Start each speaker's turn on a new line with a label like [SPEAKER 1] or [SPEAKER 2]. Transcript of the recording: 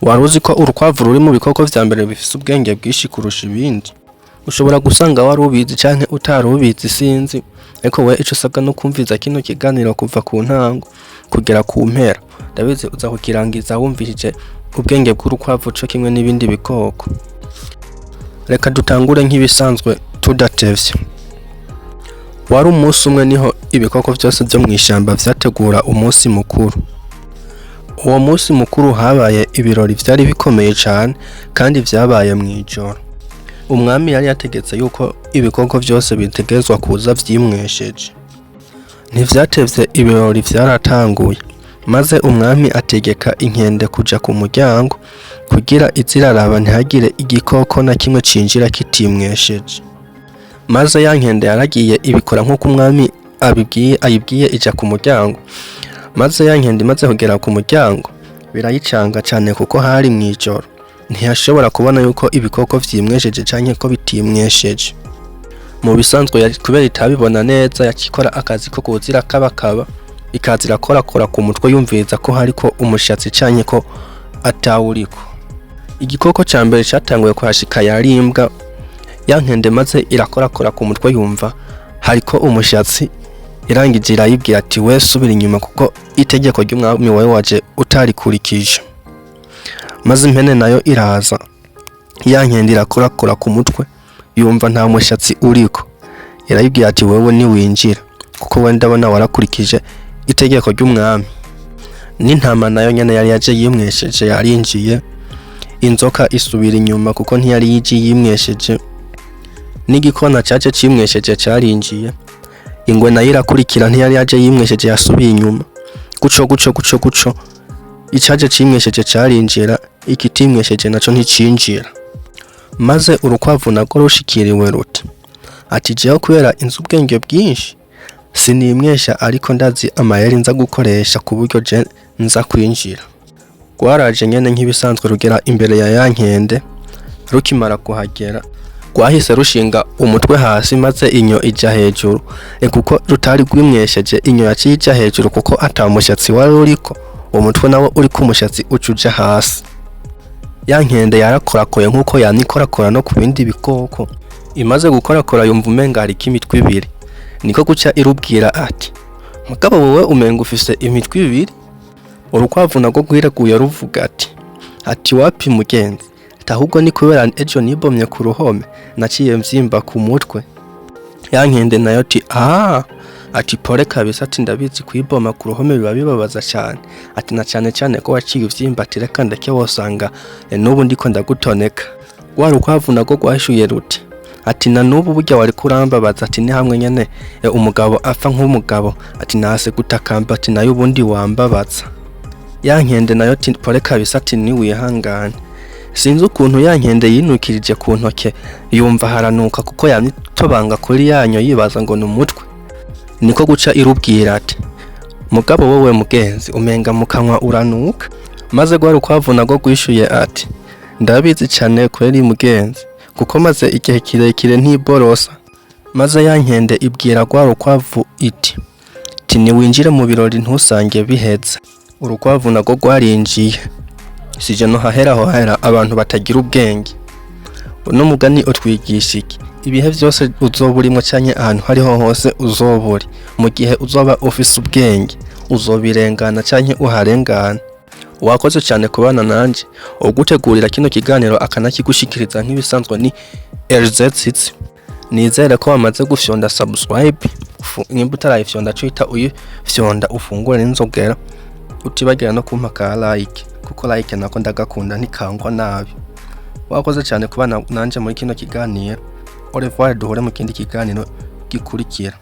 [SPEAKER 1] Waruziko urukwavu ruri mu bikoko vya mbere bifise ubwenge bwinshi kurusha ibindi. Ushobora gusanga wari ubizi canke utari ubizi sinzi, ariko we ico usabwa no kumviza kino kiganiro kuva ku ntango kugera ku mpera. Ndabizi uza kukirangiza wumvishije ubwenge bw'urukwavu co kimwe n'ibindi bikoko. Reka dutangure nk'ibisanzwe tudatevye. Wari umunsi umwe niho ibikoko vyose vyo mwishamba vyategura umunsi mukuru. Uwo munsi mukuru habaye ibirori vyari bikomeye cane kandi vyabaye mwijoro. Umwami yari yategetse yuko ibikoko vyose bitegerezwa kuza vyimwesheje. Ntivyatevye ibirori vyaratanguye, maze umwami ategeka inkende kuja ku muryango kugira iziraraba ntihagire igikoko na kimwe cinjira kitimwesheje. Maze ya nkende yaragiye ibikora nk'uko umwami ayibwiye ija ku muryango. Maze ya nkende imaze kugera ku muryango birayicanga cane kuko hari mwijoro, ntiyashobora kubona yuko ibikoko vyimwesheje canke ko bitimwesheje. Mu bisanzwe kubera itabibona neza yakikora akazi ko kuzira kabakaba, ikazira korakora ku mutwe yumviriza ko hariko umushatsi canke ko atawuriko. Igikoko ca mbere catanguye kuhashika yari imbwa. Ya nkende maze irakorakora ku mutwe yumva hariko umushatsi, irangije irayibwira ati we subira inyuma kuko itegeko ry'umwami wawe waje utarikurikije. Maze impene nayo iraza, ya nkende irakorakora ku mutwe yumva nta mushatsi uriko, irayibwira ati wewe niwinjira kuko we ndabona warakurikije itegeko ry'umwami. N'intama nayo nyene yari yaje yimwesheje yarinjiye, inzoka isubira inyuma kuko ntiyari yiji yimwesheje. N'igikona caje cimwesheje carinjiye, ingwe nayo irakurikira ntiyari yaje yimwesheje yasubiye inyuma. Guco icaje cimwesheje carinjira, ikitimwesheje naco nticinjira. Maze urukwavu nagwo rushikiriwe ruti ati jewe kubera inzu ubwenge bwinshi sinimwesha, ariko ndazi amayeri nza gukoresha ku buryo je nza kwinjira. Rwaraje nyene nk'ibisanzwe rugera imbere ya ya nkende. Rukimara kuhagera rwahise rushinga umutwe hasi, maze inyo ija hejuru. Kuko rutari rwimwesheje, inyo yaciye ija hejuru kuko ata mushatsi wari uriko, umutwe nawo uriko umushatsi ucuja hasi. Ya nkende yarakorakoye nk'uko yanikorakora no ku bindi bikoko. Imaze gukorakora yumva umenga hariko imitwe ibiri, niko guca irubwira ati mugabo wowe umenga ufise imitwe ibiri. Urukwavu nagwo rwiraguye ruvuga ati wapi mugenzi, ahubwo ni kubera ejo nibomye ku ruhome naciye mvyimba ku mutwe. Ya nkende nayo ati pore kabisa, ati ndabizi kwiboma ku ruhome biba bibabaza cane, ati na cane ko waciye uvyimba, ati reka ndeke wosanga n'ubu ndiko ndagutoneka. Wa rukwavu nagwo rwashuye ruti ati na n'ubu burya wari kurambabaza, ati ni hamwe nyene umugabo apfa nk'umugabo, ati nase gutakamba, ati nayo ubundi wambabaza. Ya nkende nayo ati pore kabisa, ati ni wihangane. Sinzi ukuntu ya nkende yinukirije ku ntoke yumva haranuka kuko yamutobanga kuri yanyo yibaza ngo n'umutwe. Niko guca irubwira ati mugabo wowe mugenzi umenga mu kanwa uranuka. Maze rwa rukwavu nagwo rwishuye ati ndabizi cane kweri mugenzi, kuko maze igihe kirekire ntiborosa. Maze ya nkende ibwira rwa rukwavu iti niwinjire mu birori ntusange biheze. Urukwavu nagwo rwarinjiye. Sije no hahera abantu batagira ubwenge. Uno mugani utwigisha iki? Ibihe vyose uzoba urimo canke ahantu hariho hose uzoba uri, mu gihe uzoba ufise ubwenge uzobirengana canke uharengana. Wakoze cane kubana nanje, ugutegurira kino kiganiro akanakigushikiriza nk'ibisanzwe ni RZ6. Nizere ko wamaze gufyonda subscribe, nimba utarayifyonda cita uyifyonda ufungure n'inzogera, utibagira no kumpa ka like kuko like nako ndagakunda ntikangwa nabi. Wakoze cyane kubana nanje muri kino kiganiro. Au revoir, duhure mu kindi kiganiro gikurikira.